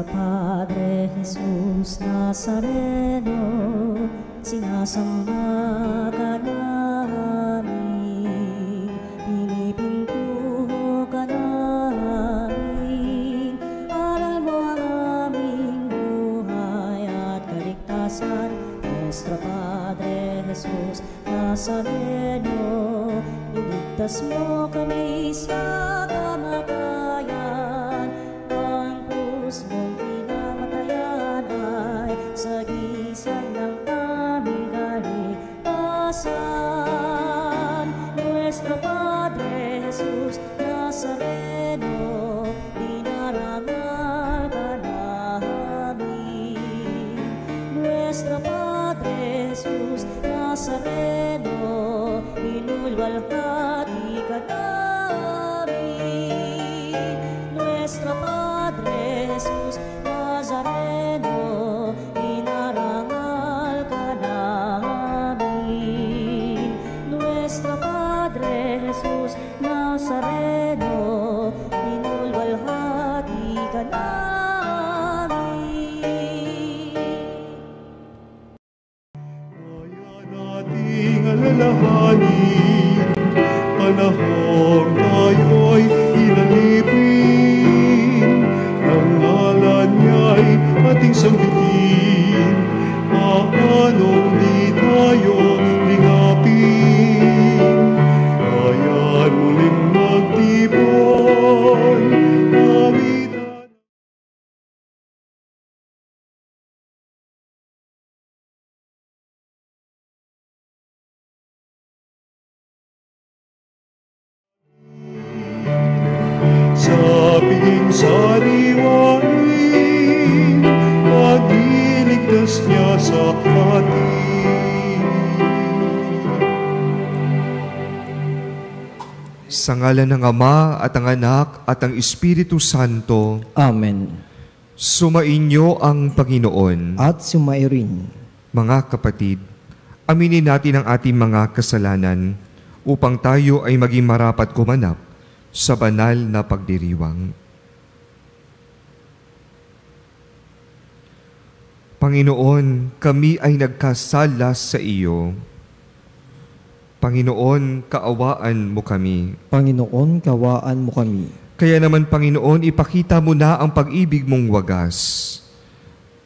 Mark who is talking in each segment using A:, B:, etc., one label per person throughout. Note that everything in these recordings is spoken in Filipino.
A: Nuestro Padre Jesus Nazareno, sinasamba ka namin, pinipintuho ka namin, aral mo ang aming buhay at kaligtasan. Nuestro Padre Jesus Nazareno, iligtas mo kami sa kamatayan. Ang krus mong pinamatayan ay sagisag ng aming kaligtasan. Nuestro Padre Jesus Nazareno, dinarangal ka namin. Nuestro Padre Jesus Nazareno, inulwalhati ka namin. Nuestro Padre Jesus Nazareno, inarangal ka namin. Nuestro Padre Jesus Nazareno, inulwalhati ka namin.
B: Kaya nating alalahanin, panahon tayo'y inalipin, ang ngalan niya'y ating sambitin, paanong di tayo lingapin. Kaya't muling magtipon, pamitan. Sa piging sariwain, pagliligtas niya sa atin.
C: Sa ngalan ng Ama at ang Anak at ang Espiritu Santo,
D: Amen.
C: sumainyo ang Panginoon.
D: At sumairin.
C: Mga kapatid, aminin natin ang ating mga kasalanan upang tayo ay maging marapat kumanap sa banal na pagdiriwang. Panginoon, kami ay nagkasala sa iyo. Panginoon, kaawaan mo kami.
D: Panginoon, kawaan mo kami.
C: Kaya naman, Panginoon, ipakita mo na ang pag-ibig mong wagas.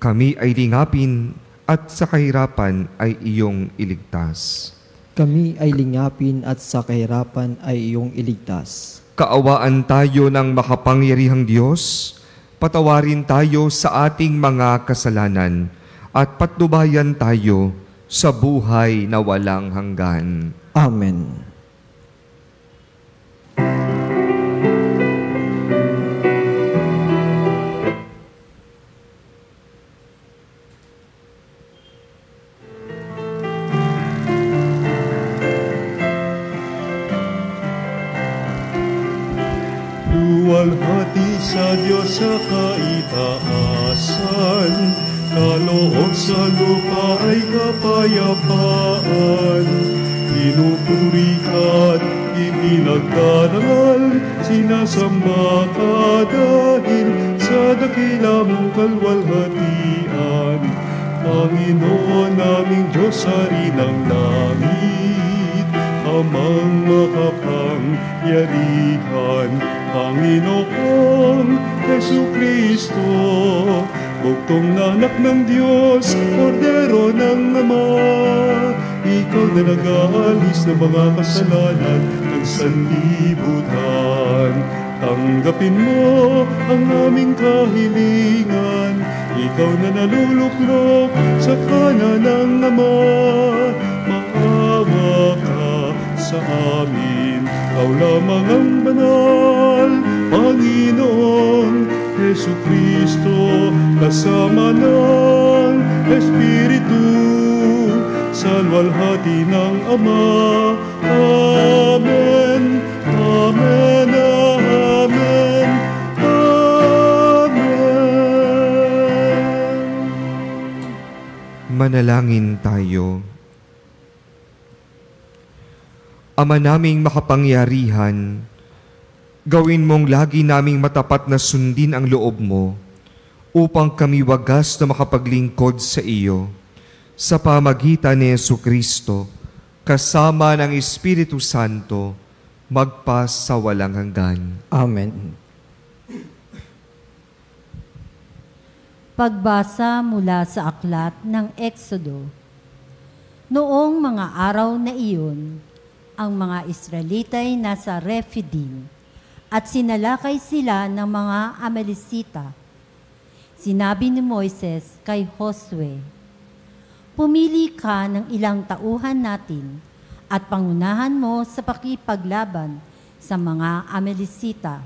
C: Kami ay lingapin at sa kahirapan ay iyong iligtas.
D: Kami ay lingapin at sa kahirapan ay iyong iligtas.
C: Kaawaan tayo ng makapangyarihang Diyos, patawarin tayo sa ating mga kasalanan, at patnubayan tayo sa buhay na walang hanggan.
D: Amen.
B: Luwalhati sa Diyos sa kaitaasan, kaloob sa lupa ay kapayapaan. Pinupuri ka't ipinagdarangal, sinasamba ka dahil sa dakila mong kalwalhatian. Panginoon naming Diyos, Hari ng langit, Amang makapangyarihan, Panginoong Jesucristo, bugtong na anak ng Diyos, kordero ng Ama. Ikaw na nag-aalis ng mga kasalanan ng sanlibutan. Tanggapin mo ang aming kahilingan, ikaw na naluluklok sa kanan ng Ama. Maawa ka sa amin, ikaw lamang ang banal, Panginoon Jesucristo, kasama ng Espiritu, sa luwalhati ng Ama. Amen, Amen, Amen, Amen.
C: Manalangin tayo. Ama naming makapangyarihan, gawin mong lagi naming matapat na sundin ang loob mo upang kami wagas na makapaglingkod sa iyo. Sa pamagitan ni Jesucristo, kasama ng Espiritu Santo, magpa sa walang hanggan.
D: Amen.
E: Pagbasa mula sa aklat ng Exodo. Noong mga araw na iyon, ang mga Israelitay nasa Rephidim at sinalakay sila ng mga Amalekita. Sinabi ni Moises kay Josue, "Pumili ka ng ilang tauhan natin at pangunahan mo sa pakipaglaban sa mga Amalekita.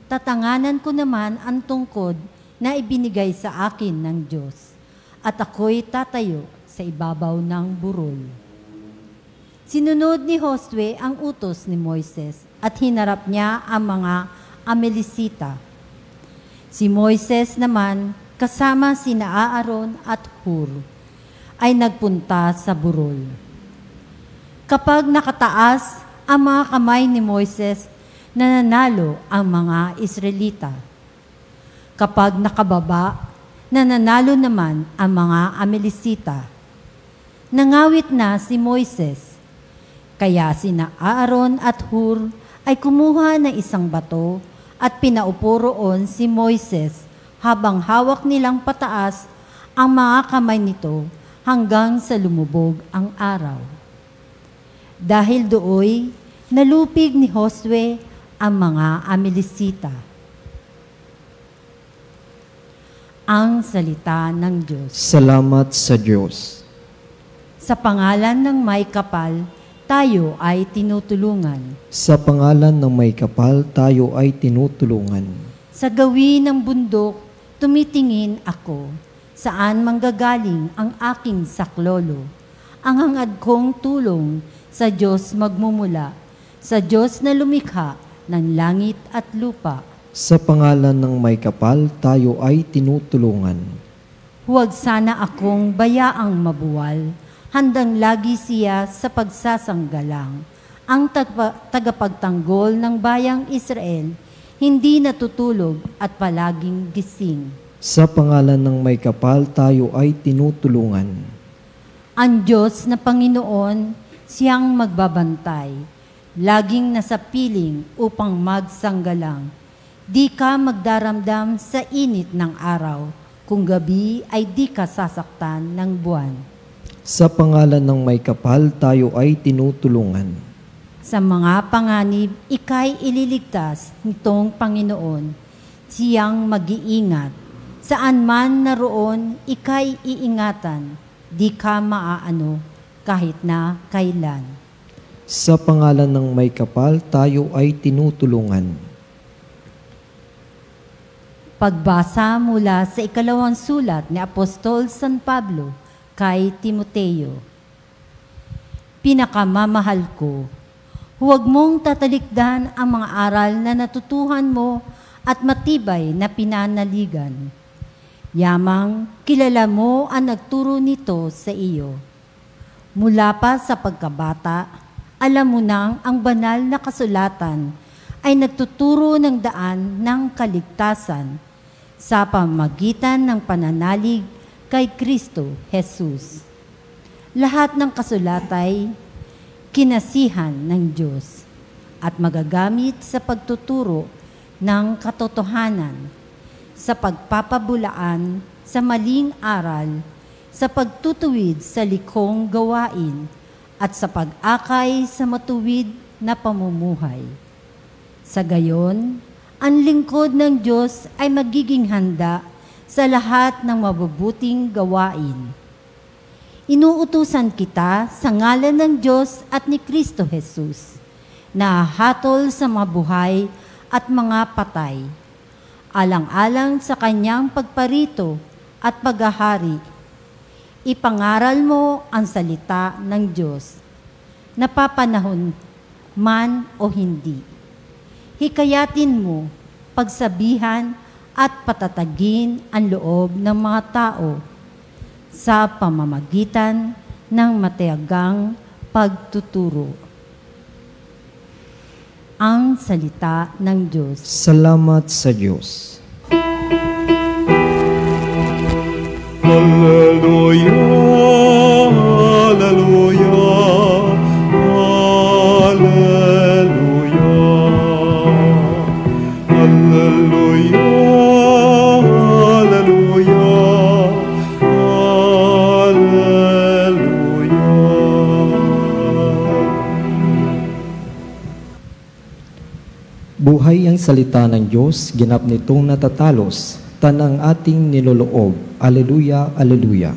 E: Tatanganan ko naman ang tungkod na ibinigay sa akin ng Diyos, at ako'y tatayo sa ibabaw ng burol." Sinunod ni Josue ang utos ni Moises at hinarap niya ang mga Amalekita. Si Moises naman, kasama sina Aaron at Hur, ay nagpunta sa burol. Kapag nakataas ang mga kamay ni Moises, nananalo ang mga Israelita. Kapag nakababa, nananalo naman ang mga Amalekita. Nangawit na si Moises, kaya sina Aaron at Hur ay kumuha ng isang bato at pinaupo roon si Moises habang hawak nilang pataas ang mga kamay nito hanggang sa lumubog ang araw. Dahil dooy, nalupig ni Josue ang mga Amalekita. Ang salita ng Diyos.
D: Salamat sa Diyos.
E: Sa pangalan ng may kapal, tayo ay tinutulungan.
D: Sa pangalan ng may kapal, tayo ay tinutulungan.
E: Sa gawi ng bundok, tumitingin ako. Saan manggagaling ang aking saklolo? Ang hangad kong tulong sa Diyos magmumula, sa Diyos na lumikha ng langit at lupa.
D: Sa pangalan ng may kapal, tayo ay tinutulungan.
E: Huwag sana akong bayaang mabuwal, handang lagi siya sa pagsasanggalang. Ang tagapagtanggol ng bayang Israel, hindi natutulog at palaging gising.
D: Sa pangalan ng may kapal, tayo ay tinutulungan.
E: Ang Diyos na Panginoon, siyang magbabantay, laging nasa piling upang magsanggalang. Di ka magdaramdam sa init ng araw, kung gabi ay di ka sasaktan ng buwan.
D: Sa pangalan ng may kapal, tayo ay tinutulungan.
E: Sa mga panganib, ika'y ililigtas nitong Panginoon, siyang mag-iingat. Saan man naroon, ika'y iingatan, di ka maaano kahit na kailan.
D: Sa pangalan ng may kapal, tayo ay tinutulungan.
E: Pagbasa mula sa ikalawang sulat ni Apostol San Pablo kay Timoteo. Pinakamamahal ko, huwag mong tatalikdan ang mga aral na natutuhan mo at matibay na pinanaligan. Yamang kilala mo ang nagturo nito sa iyo. Mula pa sa pagkabata, alam mo nang ang banal na kasulatan ay nagtuturo ng daan ng kaligtasan sa pamamagitan ng pananalig kay Kristo Jesus. Lahat ng kasulatay kinasihan ng Diyos at magagamit sa pagtuturo ng katotohanan, sa pagpapabulaan sa maling aral, sa pagtutuwid sa likhong gawain, at sa pag-akay sa matuwid na pamumuhay. Sa gayon, ang lingkod ng Diyos ay magiging handa sa lahat ng mabubuting gawain. Inuutusan kita sa ngalan ng Diyos at ni Kristo Jesus, na hatol sa mga buhay at mga patay, alang-alang sa kanyang pagparito at paghahari. Ipangaral mo ang salita ng Diyos, napapanahon man o hindi. Hikayatin mo, pagsabihan at patatagin ang loob ng mga tao sa pamamagitan ng matiyagang pagtuturo. Ang salita ng Diyos.
D: Salamat sa Diyos.
B: Alleluia, Alleluia, Alleluia, Alleluia, Alleluia, Alleluia.
D: Buhay ang salita ng Diyos, ginap nitong natatalos, tanang ating niloloob. Alleluia, Alleluia.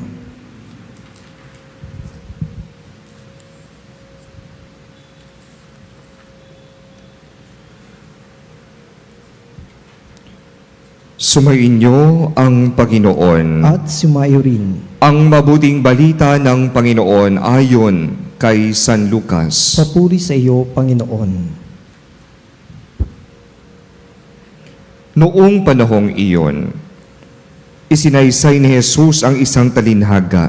C: Sumainyo ang Panginoon.
D: At sumayo rin.
C: Ang mabuting balita ng Panginoon ayon kay San Lucas.
D: Papuri sa iyo, Panginoon.
C: Noong panahong iyon, isinaysay ni Jesus ang isang talinhaga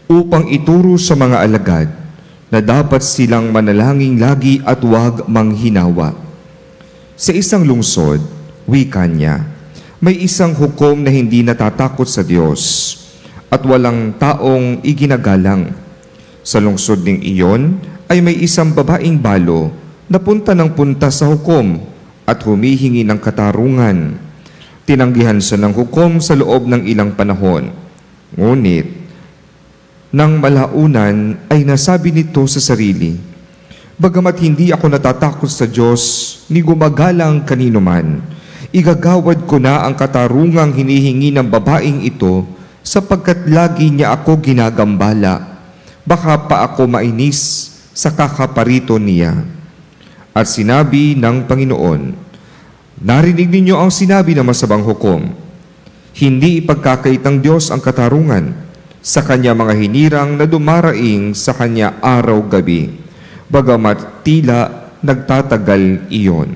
C: upang ituro sa mga alagad na dapat silang manalangin lagi at huwag manghinawa. Sa isang lungsod, wika niya, may isang hukom na hindi natatakot sa Diyos at walang taong iginagalang. Sa lungsod ding iyon ay may isang babaeng balo na punta ng punta sa hukom at humihingi ng katarungan. Tinanggihan siya ng hukom sa loob ng ilang panahon. Ngunit, nang malaunan ay nasabi nito sa sarili, "Bagamat hindi ako natatakot sa Diyos, ni gumagalang kanino man, igagawad ko na ang katarungang hinihingi ng babaeng ito sapagkat lagi niya ako ginagambala. Baka pa ako mainis sa kakaparito niya." At sinabi ng Panginoon, "Narinig ninyo ang sinabi ng masabang hukom. Hindi ipagkakait ng Diyos ang katarungan sa kanya mga hinirang na dumaraing sa kanya araw-gabi, bagamat tila nagtatagal iyon.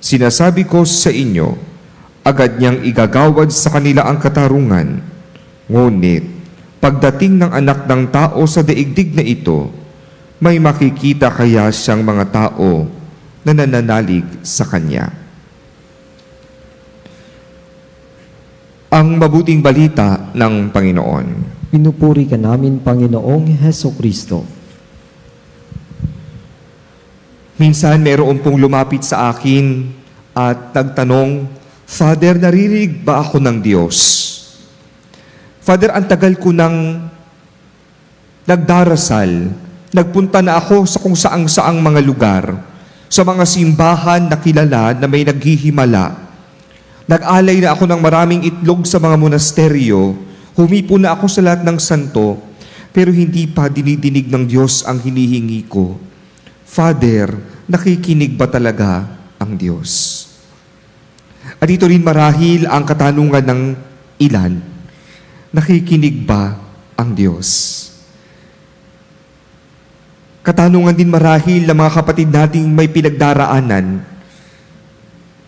C: Sinasabi ko sa inyo, agad niyang igagawad sa kanila ang katarungan. Ngunit, pagdating ng anak ng tao sa daigdig na ito, may makikita kaya siyang mga tao na nananalig sa kanya?" Ang mabuting balita ng Panginoon.
D: Pinupuri ka namin, Panginoong Hesukristo.
C: Minsan mayroon pong lumapit sa akin at nagtanong, "Father, naririnig ba ako ng Diyos? Father, ang tagal ko nang nagdarasal. Nagpunta na ako sa kung saang-saang mga lugar, sa mga simbahan na kilala na may naghihimala. Nag-alay na ako ng maraming itlog sa mga monasteryo, humipo na ako sa lahat ng santo, pero hindi pa dinidinig ng Diyos ang hinihingi ko. Father, nakikinig ba talaga ang Diyos?" At ito rin marahil ang katanungan ng ilan, nakikinig ba ang Diyos? Katanungan din marahil ng mga kapatid nating may pinagdaraanan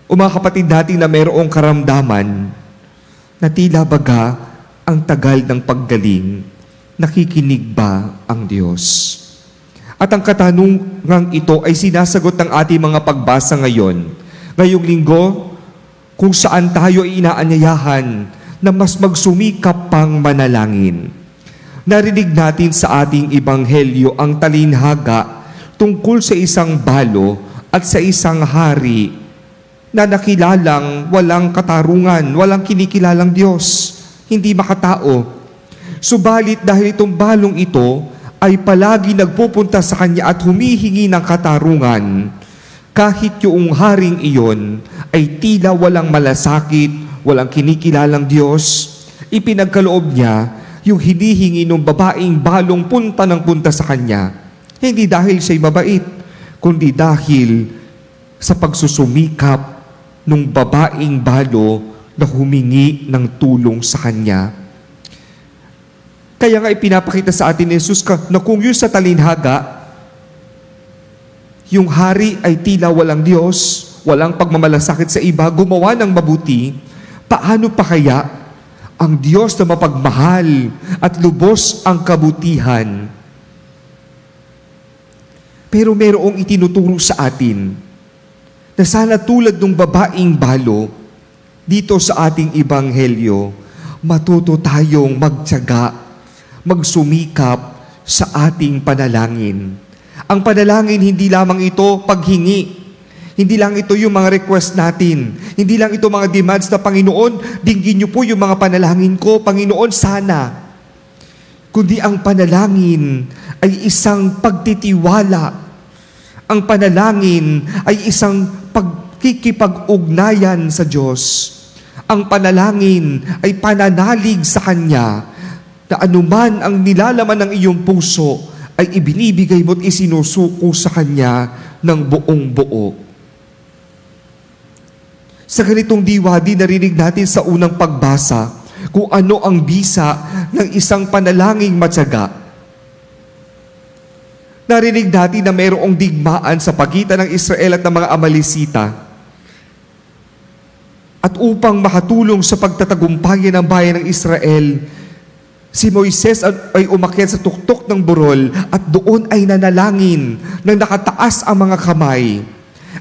C: o mga kapatid nating na mayroong karamdaman na tila baga ang tagal ng paggaling, nakikinig ba ang Diyos? At ang katanungang ito ay sinasagot ng ating mga pagbasa ngayon. Ngayong linggo, kung saan tayo ay inaanyayahan na mas magsumikap pang manalangin. Narinig natin sa ating ebanghelyo ang talinhaga tungkol sa isang balo at sa isang hari na nakilalang walang katarungan, walang kinikilalang Diyos, hindi makatao. Subalit dahil itong balong ito ay palagi nagpupunta sa kanya at humihingi ng katarungan, kahit yung haring iyon ay tila walang malasakit, walang kinikilalang Diyos, ipinagkaloob niya yung hinihingi ng babaeng balong punta ng punta sa kanya. Hindi dahil siya'y mabait, kundi dahil sa pagsusumikap ng babaeng balo na humingi ng tulong sa kanya. Kaya nga ipinapakita sa atin ni Jesus na kung yun sa talinhaga, yung hari ay tila walang Diyos, walang pagmamalasakit sa iba, gumawa ng mabuti, paano pa kaya ang Diyos na mapagmahal at lubos ang kabutihan? Pero mayroong itinuturo sa atin na sana tulad ng babaeng balo dito sa ating ebanghelyo, matuto tayong magtiyaga, magsumikap sa ating panalangin. Ang panalangin, hindi lamang ito paghingi. Hindi lang ito yung mga request natin. Hindi lang ito mga demands na, Panginoon, dinggin niyo po yung mga panalangin ko. Panginoon, sana. Kundi ang panalangin ay isang pagtitiwala. Ang panalangin ay isang pagkikipag-ugnayan sa Diyos. Ang panalangin ay pananalig sa Kanya na anuman ang nilalaman ng iyong puso ay ibinibigay mo at isinusuko sa Kanya ng buong buo. Sa ganitong diwadi, narinig natin sa unang pagbasa kung ano ang bisa ng isang panalangin matyaga. Narinig natin na mayroong digmaan sa pagitan ng Israel at ng mga Amalisita. At upang makatulong sa pagtatagumpayan ng bayan ng Israel, si Moises ay umakyat sa tuktok ng burol at doon ay nanalangin nang nakataas ang mga kamay.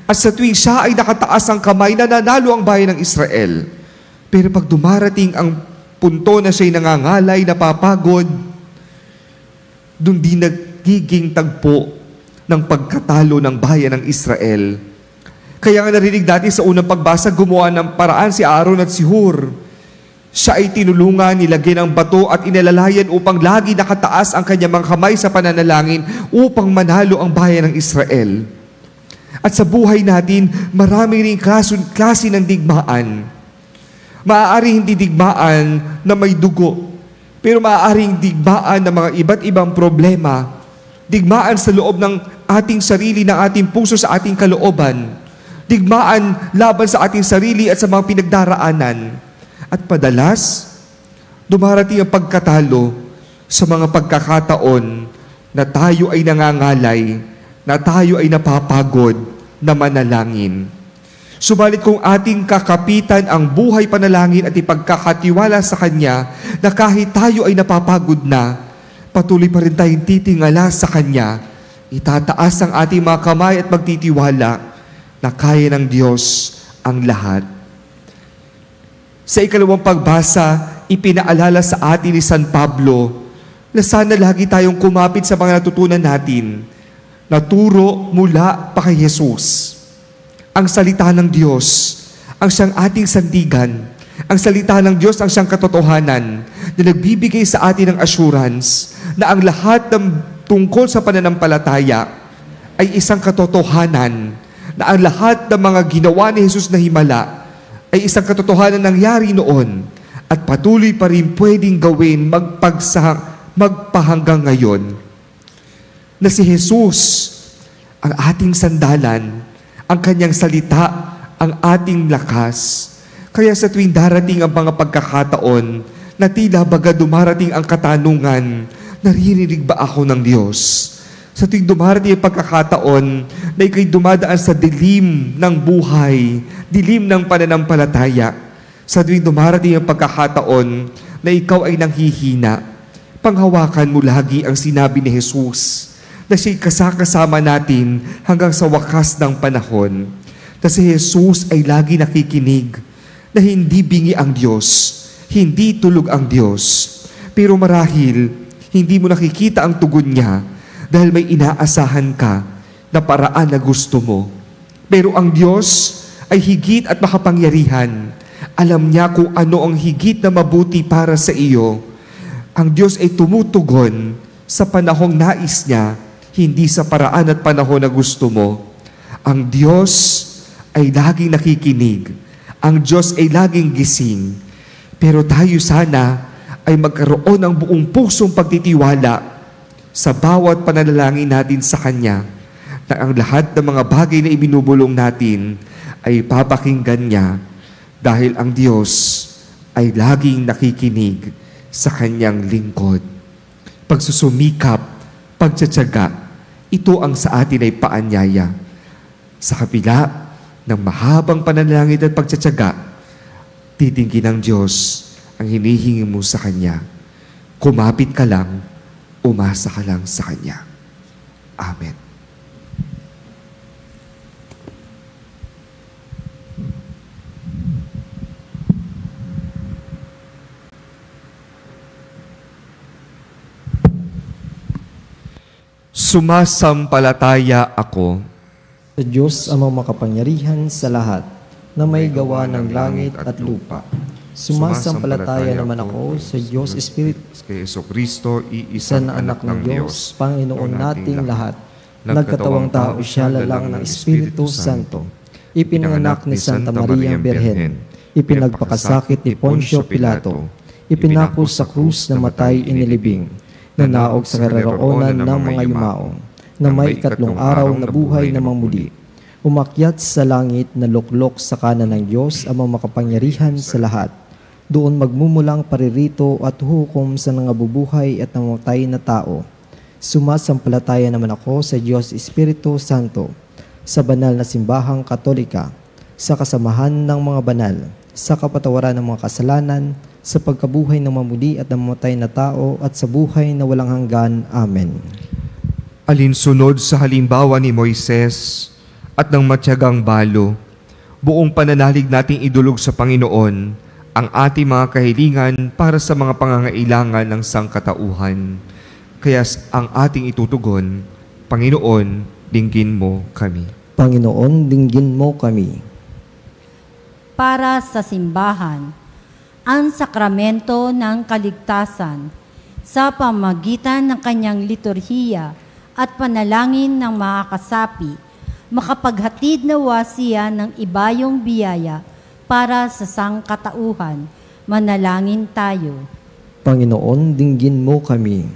C: At sa tuwing siya ay nakataas ang kamay, nananalo ang bayan ng Israel. Pero pag dumarating ang punto na siya'y nangangalay, napapagod, doon din nagiging tagpo ng pagkatalo ng bayan ng Israel. Kaya nga narinig natin sa unang pagbasa, gumawa ng paraan si Aaron at si Hur. Siya ay tinulungan, nilagyan ng bato at inalalayan upang lagi nakataas ang kanyang mga kamay sa pananalangin upang manalo ang bayan ng Israel. At sa buhay natin, marami rin klase ng digmaan. Maaaring hindi digmaan na may dugo, pero maaaring digmaan ng mga iba't ibang problema. Digmaan sa loob ng ating sarili, ng ating puso, sa ating kalooban. Digmaan laban sa ating sarili at sa mga pinagdaraanan. At padalas, dumarating ang pagkatalo sa mga pagkakataon na tayo ay nangangalay, na tayo ay napapagod na manalangin. Subalit kung ating kakapitan ang buhay panalangin at ipagkakatiwala sa Kanya, na kahit tayo ay napapagod na, patuloy pa rin tayong titingala sa Kanya, itataas ang ating mga kamay at magtitiwala na kaya ng Diyos ang lahat. Sa ikalawang pagbasa, ipinaalala sa atin ni San Pablo na sana lagi tayong kumapit sa mga natutunan natin na turo mula pa kay Jesus. Ang salita ng Diyos ang siyang ating sandigan. Ang salita ng Diyos ang siyang katotohanan na nagbibigay sa atin ng assurance na ang lahat ng tungkol sa pananampalataya ay isang katotohanan, na ang lahat ng mga ginawa ni Jesus na himala ay isang katotohanan nangyari noon at patuloy pa rin pwedeng gawin magpahanggang ngayon. Na si Jesus ang ating sandalan, ang Kanyang salita ang ating lakas. Kaya sa tuwing darating ang mga pagkakataon na tila baga dumarating ang katanungan, naririnig ba ako ng Diyos? Sa tuwing dumarating ang pagkakataon na ikaw'y dumadaan sa dilim ng buhay, dilim ng pananampalataya, sa tuwing dumarating ang pagkakataon na ikaw ay nanghihina, panghawakan mo lagi ang sinabi ni Jesus na siya'y kasama natin hanggang sa wakas ng panahon. Na si Jesus ay lagi nakikinig, na hindi bingi ang Diyos, hindi tulog ang Diyos. Pero marahil, hindi mo nakikita ang tugon niya dahil may inaasahan ka na paraan na gusto mo. Pero ang Diyos ay higit at makapangyarihan. Alam niya kung ano ang higit na mabuti para sa iyo. Ang Diyos ay tumutugon sa panahong nais niya, hindi sa paraan at panahon na gusto mo. Ang Diyos ay laging nakikinig. Ang Diyos ay laging gising. Pero tayo sana ay magkaroon ng buong pusong pagtitiwala sa bawat panalangin natin sa Kanya, na ang lahat ng mga bagay na ibinubulong natin ay papakinggan niya dahil ang Diyos ay laging nakikinig sa Kanyang lingkod. Pagsusumikap, pagtsatsaga, ito ang sa atin ay paanyaya. Sa kabila ng mahabang panalangin at pagtsatsaga, titingin ng Diyos ang hinihingi mo sa Kanya. Kumapit ka lang, umasa ka lang sa Kanya. Amen. Sumasampalataya ako
D: Sa Diyos amang makapangyarihan sa lahat, na may gawa ng langit at lupa. Sumasampalataya naman ako sa Diyos Espiritu,
C: kay Jesucristo,
D: isa
C: iisang
D: na anak ng Diyos, Panginoon nating lahat. Nagkatawang tao siya lalang ng Espiritu Santo. Ipinanganak ni Santa Maria Birhen. Ipinagpakasakit ni Poncio Pilato. Ipinako sa krus na matay inilibing. Nanaog sa kararoonan ng mga yumaong. Na may ikatlong araw na buhay na mamuli. Umakyat sa langit na luklok sa kanan ng Diyos ang makapangyarihan sa lahat. Doon magmumulang paririto at hukom sa nangabubuhay at namatay na tao. Sumasampalataya naman ako sa Diyos Espiritu Santo, sa banal na simbahang Katolika, sa kasamahan ng mga banal, sa kapatawaran ng mga kasalanan, sa pagkabuhay ng mamuli at namatay na tao at sa buhay na walang hanggan. Amen.
C: Alinsunod sa halimbawa ni Moises at ng matyagang balo, buong pananalig nating idulog sa Panginoon ang ating mga kahilingan para sa mga pangangailangan ng sangkatauhan. Kaya ang ating itutugon, Panginoon, dinggin mo kami.
D: Panginoon, dinggin mo kami.
E: Para sa simbahan, ang sakramento ng kaligtasan sa pamagitan ng kanyang liturhiya at panalangin ng mga kasapi, makapaghatid nawa siya ng ibayong biyaya para sa sangkatauhan. Manalangin tayo.
D: Panginoon, dinggin mo kami.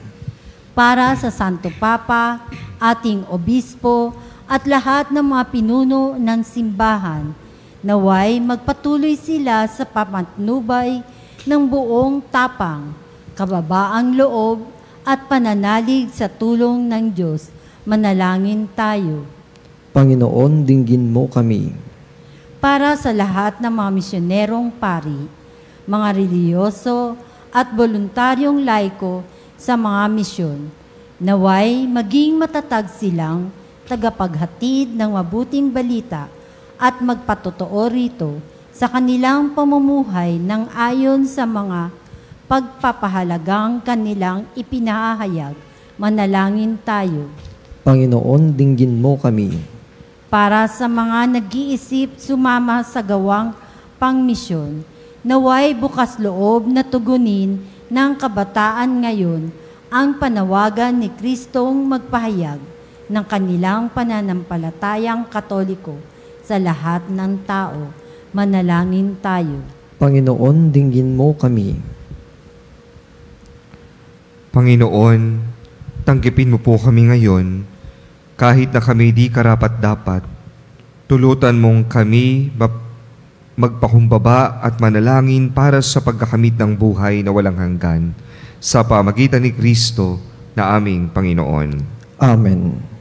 E: Para sa Santo Papa, ating Obispo at lahat ng mga pinuno ng simbahan, naway magpatuloy sila sa pamatnubay ng buong tapang, kababaang loob at pananalig sa tulong ng Diyos. Manalangin tayo.
D: Panginoon, dinggin mo kami.
E: Para sa lahat ng mga misyonerong pari, mga reliyoso at voluntaryong laiko sa mga misyon, naway maging matatag silang tagapaghatid ng mabuting balita at magpatotoo rito sa kanilang pamumuhay ng ayon sa mga pagpapahalagang kanilang ipinahayag. Manalangin tayo.
D: Panginoon, dinggin mo kami.
E: Para sa mga nag-iisip sumama sa gawang pangmisyon, naway bukas loob na tugunin ng kabataan ngayon ang panawagan ni Kristong magpahayag ng kanilang pananampalatayang Katoliko sa lahat ng tao. Manalangin tayo.
D: Panginoon, dinggin mo kami.
C: Panginoon, tanggipin mo po kami ngayon, kahit na kami di karapat-dapat. Tulutan mong kami magpakumbaba at manalangin para sa pagkakamit ng buhay na walang hanggan, sa pamagitan ni Kristo na aming Panginoon.
D: Amen.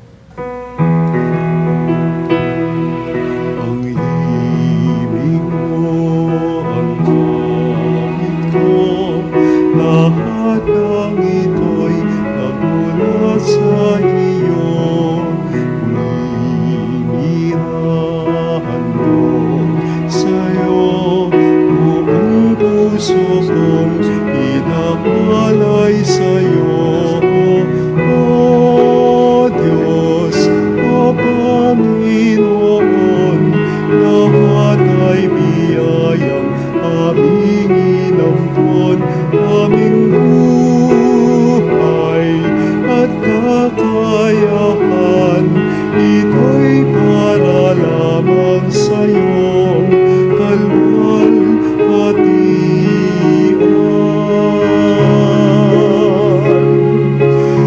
B: Ang ibig mo, ang langit ko, lahat ng ito'y nagmula sa iyo. Hinihirahan ko sa'yo, buong puso kong inahalay sa'yo. O Diyos, O Panginoon, lahat ay biyayang aming inampon, aming buhay at kakayahan, ito'y para lamang sa'yong kalwalhatian.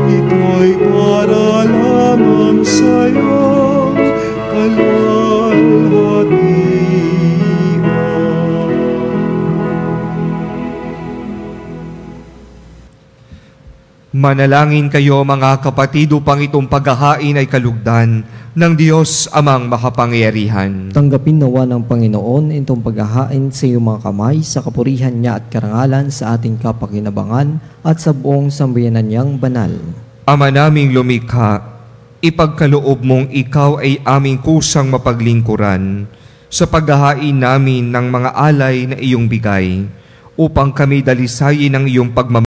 B: Ito'y para lamang sa'yong kalwalhatian.
C: Manalangin kayo mga kapatid upang itong paghahain ay kalugdan ng Diyos amang makapangyarihan.
D: Tanggapin nawa ng Panginoon itong paghahain sa iyong mga kamay sa kapurihan niya at karangalan sa ating kapakinabangan at sa buong sambayanan niyang banal.
C: Ama naming lumikha, ipagkaloob mong ikaw ay aming kusang mapaglingkuran sa paghahain namin ng mga alay na iyong bigay, upang kami dalisayin ng iyong pagmamahal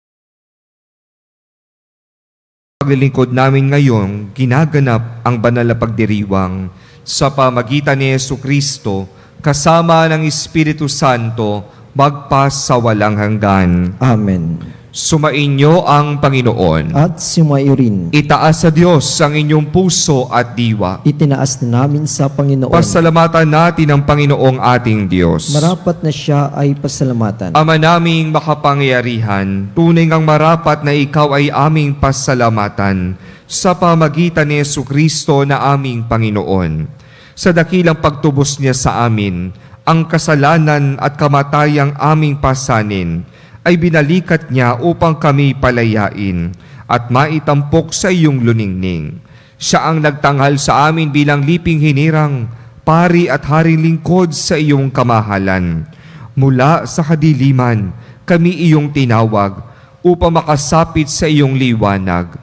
C: paglilingkod namin ngayon, ginaganap ang banal na pagdiriwang sa pamagitan ni Jesucristo kasama ng Espiritu Santo magpas sa walang hanggan.
D: Amen.
C: Sumainyo ang Panginoon.
D: At sumayo rin.
C: Itaas sa Diyos ang inyong puso at diwa.
D: Itinaas na namin sa Panginoon.
C: Pasalamatan natin ang Panginoong ating Diyos.
D: Marapat na siya ay pasalamatan.
C: Ama naming makapangyarihan, tunay ngang marapat na ikaw ay aming pasalamatan sa pamagitan ni Jesucristo na aming Panginoon. Sa dakilang pagtubos niya sa amin, ang kasalanan at kamatayang aming pasanin ay binalikat niya upang kami palayain at maitampok sa iyong luningning. Siya ang nagtanghal sa amin bilang liping hinirang, pari at haring lingkod sa iyong kamahalan. Mula sa kadiliman, kami iyong tinawag upang makasapit sa iyong liwanag,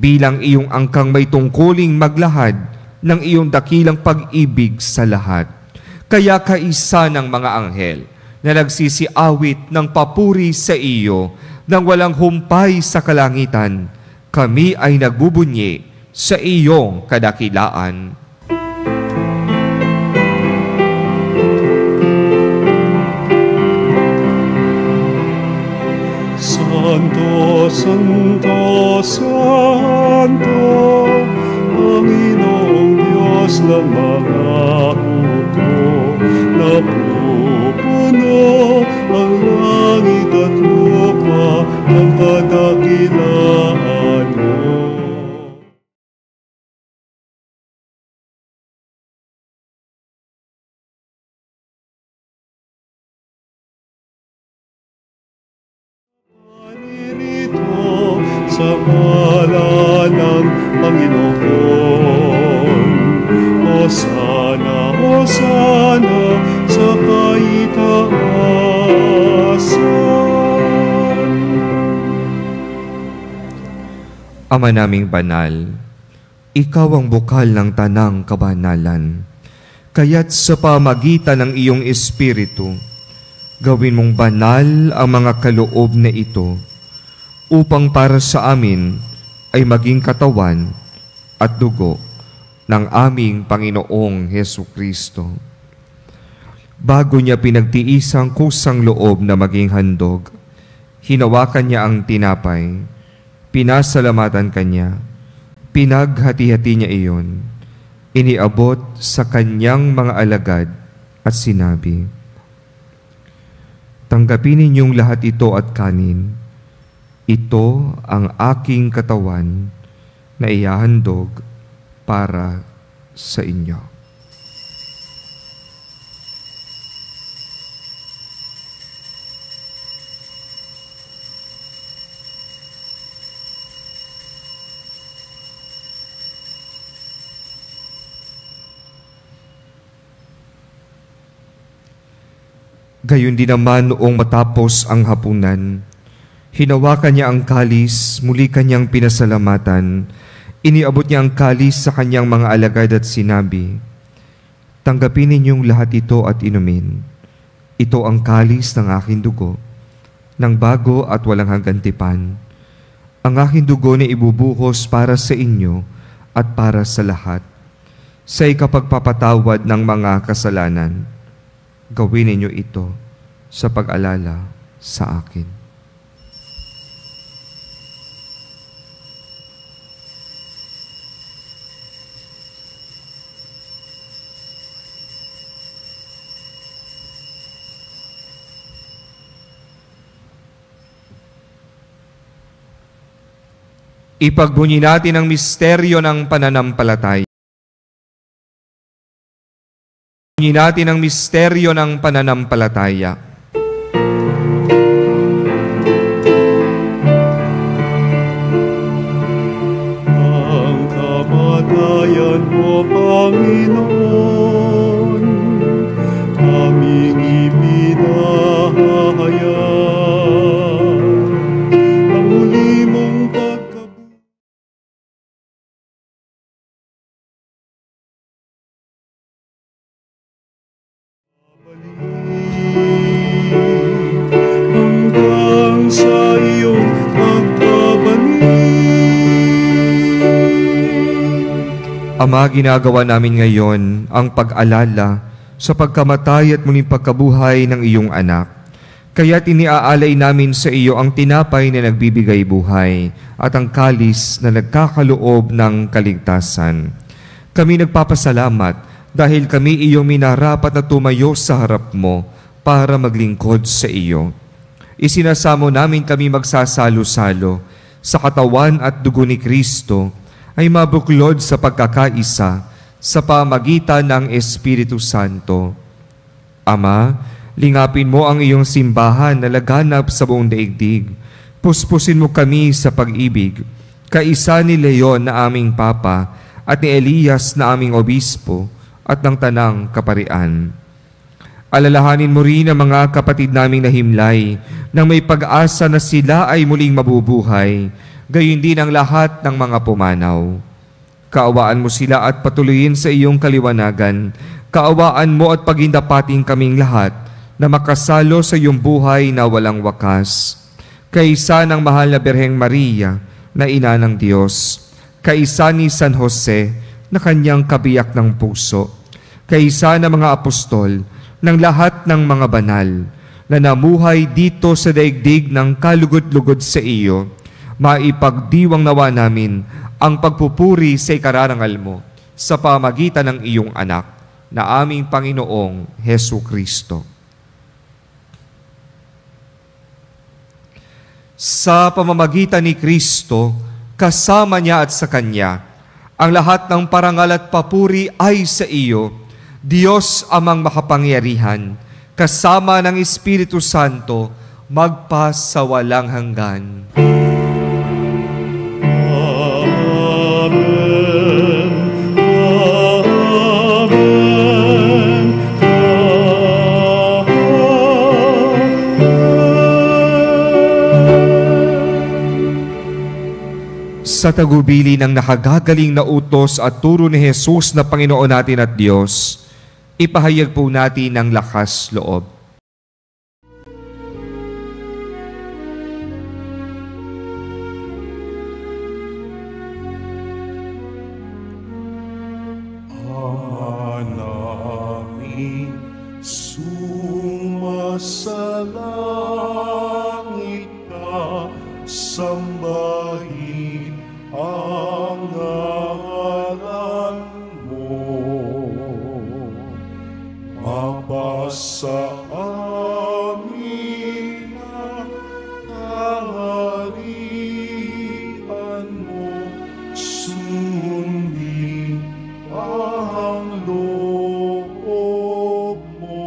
C: bilang iyong angkang may tungkuling maglahad ng iyong dakilang pag-ibig sa lahat. Kaya kaisa ng mga anghel na nagsisiawit ng papuri sa iyo nang walang humpay sa kalangitan, kami ay nagbubunyi sa iyong kadakilaan.
B: Santo, Santo, Santo, Panginoong Diyos ng mga hukbo, napupuno ang langit at lupa ng kadakilaan mo. Paririto sa ngalan ng Panginoon, Hosana, Hosana sa kaitaasan.
C: Ama naming banal, ikaw ang bukal ng tanang kabanalan. Kaya't sa pamagitan ng iyong Espiritu, gawin mong banal ang mga kaloob na ito upang para sa amin ay maging katawan at dugo ng aming Panginoong Hesukristo. Bago niya pinagtiis ang kusang loob na maging handog, hinawakan niya ang tinapay, pinasalamatan kanya, pinaghati-hati niya iyon, iniabot sa kanyang mga alagad at sinabi, "Tanggapin ninyong lahat ito at kanin. Ito ang aking katawan na ihahandog para sa inyo." Gayon din naman noong matapos ang hapunan, hinawakan niya ang kalis, muli kanyang pinasalamatan, iniabot niya ang kalis sa kanyang mga alagad at sinabi, "Tanggapin ninyong lahat ito at inumin. Ito ang kalis ng aking dugo, ng bago at walang hanggang tipan. Ang aking dugo na ibubuhos para sa inyo at para sa lahat, sa ikapagpapatawad ng mga kasalanan. Gawin ninyo ito sa pag-alala sa akin." Ipagbunyi natin ang misteryo ng pananampalataya. Ipagbunyi natin ang misteryo ng pananampalataya.
B: Ang kamatayan mo, Panginoon, aming ipinahayag. Ang muli mong hanggang sa iyong pagkabalik.
C: Ama, ginagawa namin ngayon ang pag-alala sa pagkamatay at muling pagkabuhay ng iyong anak. Kaya't iniaalay namin sa iyo ang tinapay na nagbibigay buhay at ang kalis na nagkakaloob ng kaligtasan. Kami nagpapasalamat dahil kami iyong minarapat na tumayo sa harap mo para maglingkod sa iyo. Isinasamo namin kami magsasalo-salo sa katawan at dugo ni Kristo ay mabuklod sa pagkakaisa sa pamagitan ng Espiritu Santo. Ama, lingapin mo ang iyong simbahan na laganap sa buong daigdig. Puspusin mo kami sa pag-ibig, kaisa ni Leon na aming Papa at ni Elias na aming Obispo at ng Tanang Kaparian. Alalahanin mo rin ang mga kapatid naming nahimlay nang may pag-asa na sila ay muling mabubuhay, gayon din ang lahat ng mga pumanaw. Kaawaan mo sila at patuloyin sa iyong kaliwanagan. Kaawaan mo at pagindapating kaming lahat na makasalo sa iyong buhay na walang wakas. Kaisa ng mahal na Birheng Maria na ina ng Diyos, kaisa ni San Jose na kanyang kabiyak ng puso, kaisa ng mga apostol, ng lahat ng mga banal na namuhay dito sa daigdig ng kalugod-lugod sa iyo, maipagdiwang nawa namin ang pagpupuri sa ikararangal mo sa pamagitan ng iyong anak na aming Panginoong Hesu Kristo. Sa pamamagitan ni Kristo, kasama niya at sa Kanya, ang lahat ng parangal at papuri ay sa iyo, Diyos amang makapangyarihan, kasama ng Espiritu Santo, magpasawalang hanggan. Sa tagubili ng nakagagaling na utos at turo ni Jesus na Panginoon natin at Diyos, ipahayag po natin ng lakas loob.
B: Namin sumasalangit ka, sambahin ang ngalan mo. Mapasa amin ang kaharian mo, sundin ang loob mo.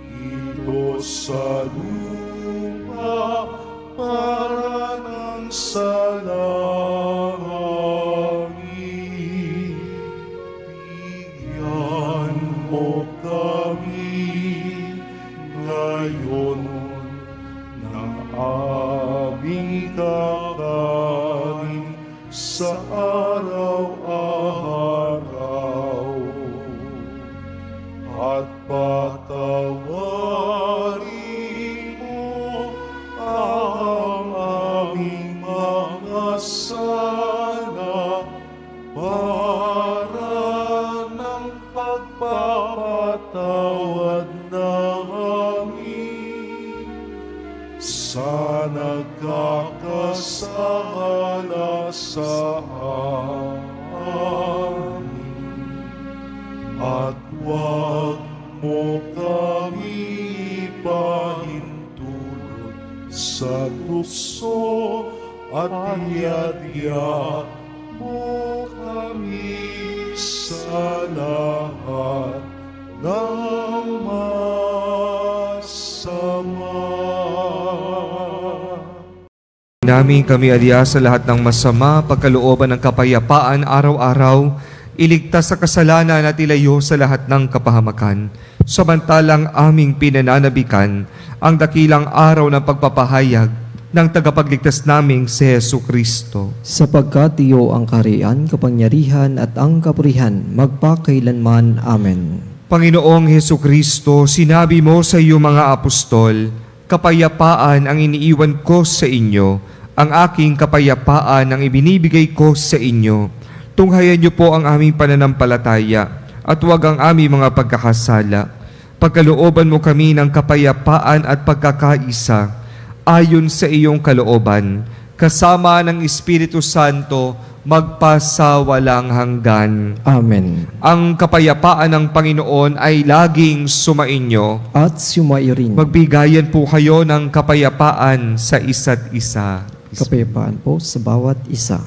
B: Dito sa lupa para ng sa langit, bigyan mo kami ngayon ng aming kakanin sa araw-araw, at patawarin mo ang aming mga sala para ng pagpapatawad namin sa nagkakasala sa amin. At huwag mo kami ipahintulot sa tukso, at iadya mo kami sa lahat ng masama.
C: Namin kami adya sa lahat ng masama, pagkalooban ng kapayapaan araw-araw, iligtas sa kasalanan at ilayo sa lahat ng kapahamakan, samantalang aming pinananabikan ang dakilang araw ng pagpapahayag ng tagapagligtas naming si Hesu Kristo.
D: Sapagkat iyo ang kaharian, kapangyarihan at ang kapurihan, magpakailanman. Amen.
C: Panginoong Hesu Kristo, sinabi mo sa iyong mga apostol, kapayapaan ang iniiwan ko sa inyo, Ang aking kapayapaan ang ibinibigay ko sa inyo. Tunghayan niyo po ang aming pananampalataya at huwag ang aming mga pagkakasala. Pagkalooban mo kami ng kapayapaan at pagkakaisa ayon sa iyong kalooban, kasama ng Espiritu Santo, magpasawalang hanggan.
D: Amen.
C: Ang kapayapaan ng Panginoon ay laging sumainyo.
D: At sumayo rin.
C: Magbigayan po kayo ng kapayapaan sa isa't isa.
D: Kapayapaan po sa bawat isa.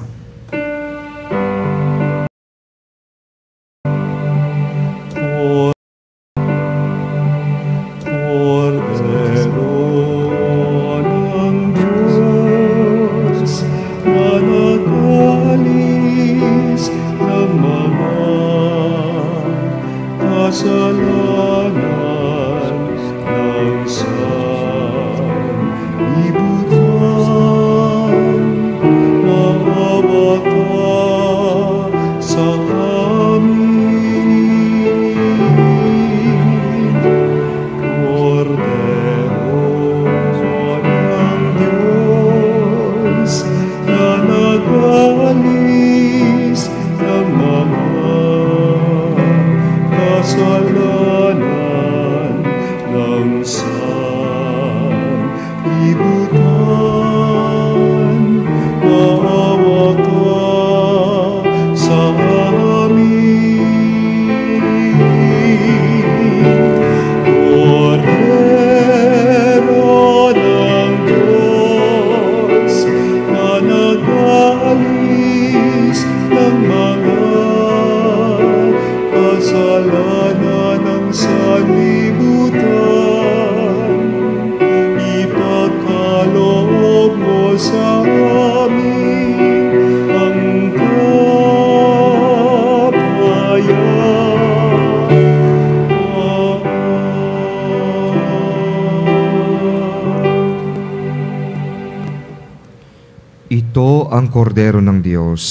C: Ito ang kordero ng Diyos.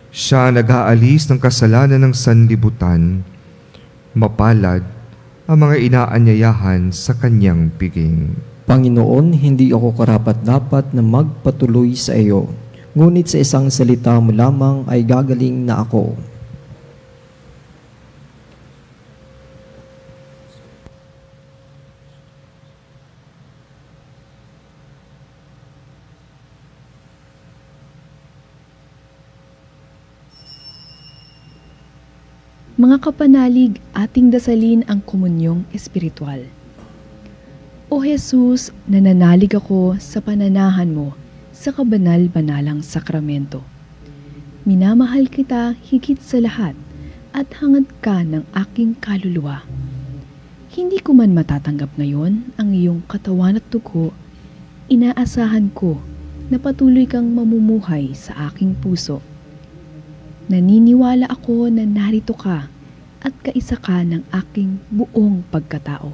C: Siya nag-aalis ng kasalanan ng sanlibutan. Mapalad ang mga inaanyayahan sa kanyang piging.
D: Panginoon, hindi ako karapat-dapat na magpatuloy sa iyo. Ngunit sa isang salita mo lamang ay gagaling na ako.
F: Mga kapanalig, ating dasalin ang komunyong espiritual. O Jesus, nananalig ako sa pananahan mo sa kabanal-banalang sakramento. Minamahal kita higit sa lahat at hangad ka ng aking kaluluwa. Hindi ko man matatanggap ngayon ang iyong katawan at dugo, inaasahan ko na patuloy kang mamumuhay sa aking puso. Naniniwala ako na narito ka at kaisa ka ng aking buong pagkatao.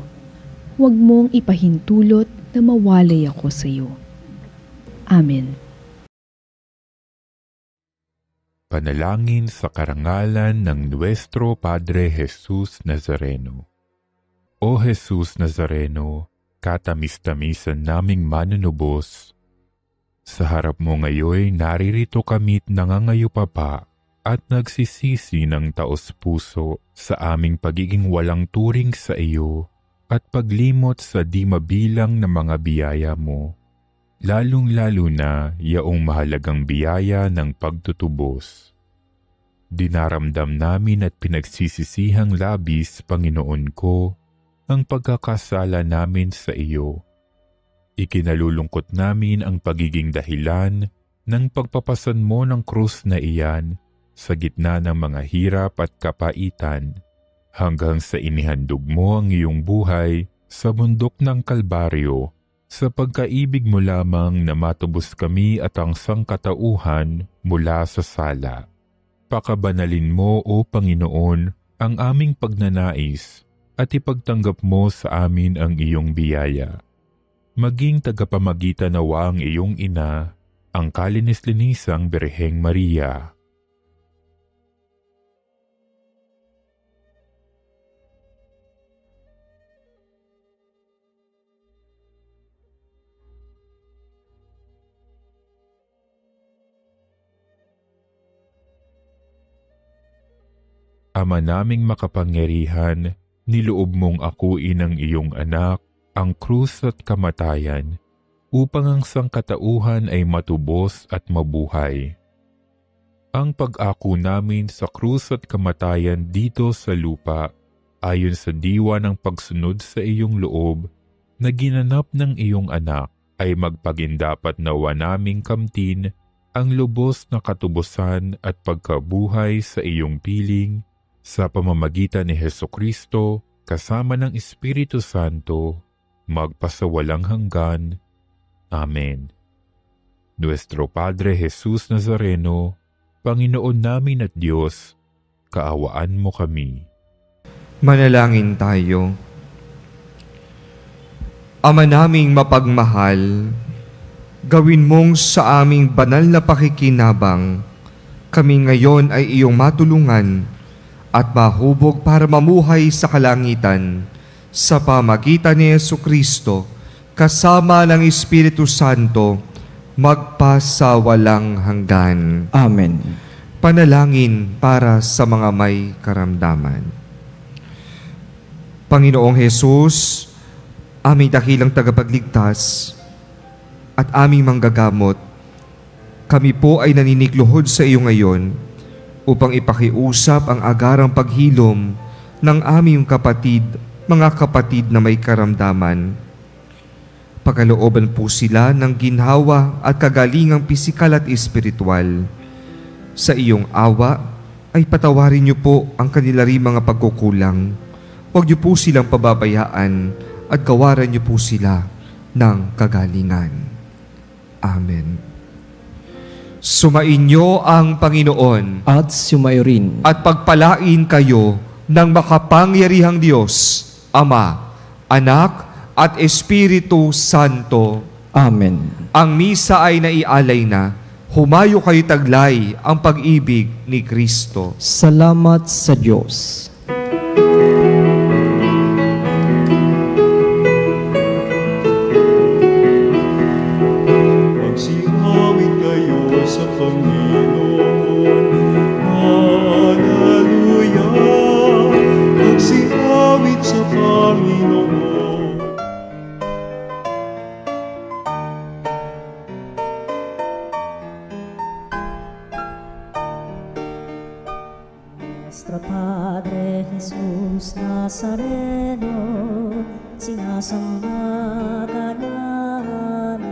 F: Huwag mong ipahintulot na mawalay ako sa iyo. Amen.
G: Panalangin sa karangalan ng Nuestro Padre Jesus Nazareno. O Jesus Nazareno, katamis-tamisan naming manunubos, sa harap mo ngayon naririto kami't nangangayupapa at nagsisisi ng taos-puso sa aming pagiging walang turing sa iyo at paglimot sa di mabilang na mga biyaya mo, lalong-lalo na yaong mahalagang biyaya ng pagtutubos. Dinaramdam namin at pinagsisisihang labis, Panginoon ko, ang pagkakasala namin sa iyo. Ikinalulungkot namin ang pagiging dahilan ng pagpapasan mo ng krus na iyan sa gitna ng mga hirap at kapaitan, hanggang sa inihandog mo ang iyong buhay sa bundok ng Kalbaryo, sa pagkaibig mo lamang na matubos kami at ang sangkatauhan mula sa sala. Pakabanalin mo, O Panginoon, ang aming pagnanais at ipagtanggap mo sa amin ang iyong biyaya. Maging tagapamagitan nawa ang iyong ina, ang kalinis-linisang Birheng Maria. Ama naming makapangyarihan, niloob mong akuin ang iyong anak, ang krus at kamatayan, upang ang sangkatauhan ay matubos at mabuhay. Ang pag-ako namin sa krus at kamatayan dito sa lupa, ayon sa diwa ng pagsunod sa iyong loob, na ginanap ng iyong anak, ay magpagindapat nawa naming kamtin ang lubos na katubusan at pagkabuhay sa iyong piling, sa pamamagitan ni Hesukristo, kasama ng Espiritu Santo, magpasawalang hanggan. Amen. Nuestro Padre Jesus Nazareno, Panginoon namin at Diyos, kaawaan mo kami.
C: Manalangin tayo. Ama naming mapagmahal, gawin mong sa aming banal na pakikinabang, kami ngayon ay iyong matulungan at mahubog para mamuhay sa kalangitan sa pamagitan ni Jesucristo, kasama ng Espiritu Santo, magpasawalang hanggan.
D: Amen.
C: Panalangin para sa mga may karamdaman. Panginoong Hesus, aming dakilang tagapagligtas at aming manggagamot, kami po ay naninikluhod sa iyo ngayon upang ipakiusap ang agarang paghilom ng aming mga kapatid na may karamdaman. Pagkalooban po sila ng ginhawa at kagalingang pisikal at espiritual. Sa iyong awa ay patawarin niyo po ang kanila rin mga pagkukulang. Huwag niyo po silang pababayaan at gawaran niyo po sila ng kagalingan. Amen. Sumainyo ang Panginoon
D: At sumayo rin
C: at pagpalain kayo ng makapangyarihang Diyos, Ama, Anak, at Espiritu Santo.
D: Amen.
C: Ang misa ay naialay na. Humayo kayo taglay ang pag-ibig ni Kristo.
D: Salamat sa Diyos.
B: Magsingawin kayo sa Panginoon. Hallelujah! Magsingawin sa Panginoon.
A: Nuestro Padre Jesus Nazareno, sinasamba ka namin,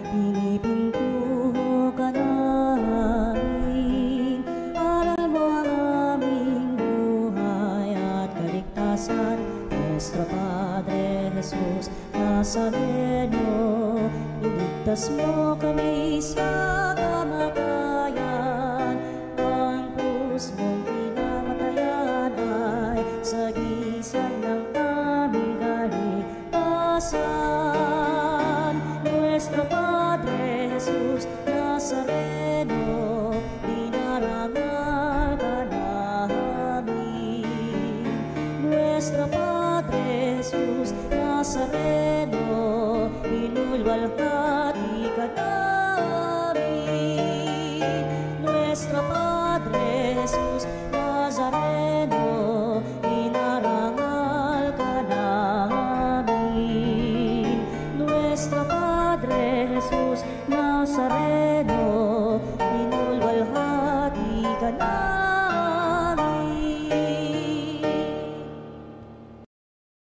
A: pinipintuho ka namin, aral mo ang aming buhay at kaligtasan. Nuestro Padre Jesus Nazareno, iligtas mo kami sa kamatayan, ang krus mong pinamatayan ay sagisag ng aming kaligtasan. Nuestro Padre Jesus Nazareno, dinarangal ka namin. Nuestro Padre Jesus Nazareno, inulwalhati ka namin. Nuestro Padre Jesus Nazareno, inarangal ka namin. Nuestro Padre Jesus Nazareno,